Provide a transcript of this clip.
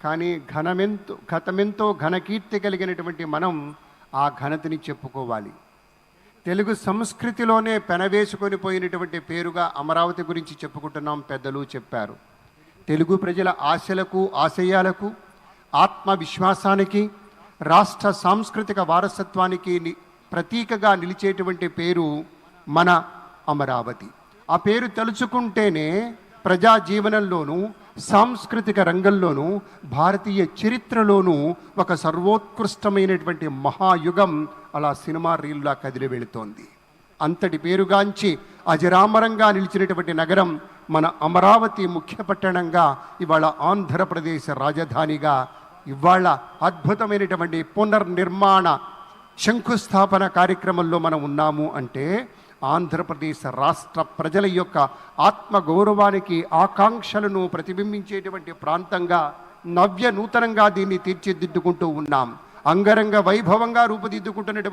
కానీ గతమెంతో ఘనకీర్తి కలిగినటువంటి మనం ఆ ఘనతని చెప్పుకోవాలి. తెలుగు సంస్కృతిలోనే పెనవేసుకొని పోయినటువంటి పేరుగా అమరావతి గురించి చెప్పుకుంటున్నాం. పెద్దలు చెప్పారు. తెలుగు ప్రజల ఆశలకు, ఆశయాలకు, ఆత్మవిశ్వాసానికి, రాష్ట్ర సాంస్కృతిక వారసత్వానికి ప్రతీకగా నిలిచేటువంటి పేరు మన అమరావతి. ఆ పేరు తలుచుకుంటేనే ప్రజా జీవనంలోనూ, సాంస్కృతిక రంగంలోనూ, భారతీయ చరిత్రలోనూ ఒక సర్వోత్కృష్టమైనటువంటి మహాయుగం అలా సినిమా రీల్లా కదిలి వెళుతోంది. అంతటి పేరుగాంచి అజరామరంగా నిలిచినటువంటి నగరం మన అమరావతి ముఖ్య పట్టణంగా, ఇవాళ ఆంధ్రప్రదేశ్ రాజధానిగా, ఇవాళ అద్భుతమైనటువంటి పునర్నిర్మాణ శంకుస్థాపన కార్యక్రమంలో మనం ఉన్నాము అంటే ఆంధ్రప్రదేశ్ రాష్ట్ర ప్రజల యొక్క ఆత్మగౌరవానికి, ఆకాంక్షలను ప్రతిబింబించేటువంటి ప్రాంతంగా నూతనంగా దీన్ని తీర్చిదిద్దుకుంటూ ఉన్నాం. అంగరంగ వైభవంగా రూపుదిద్దుకుంటున్నటువంటి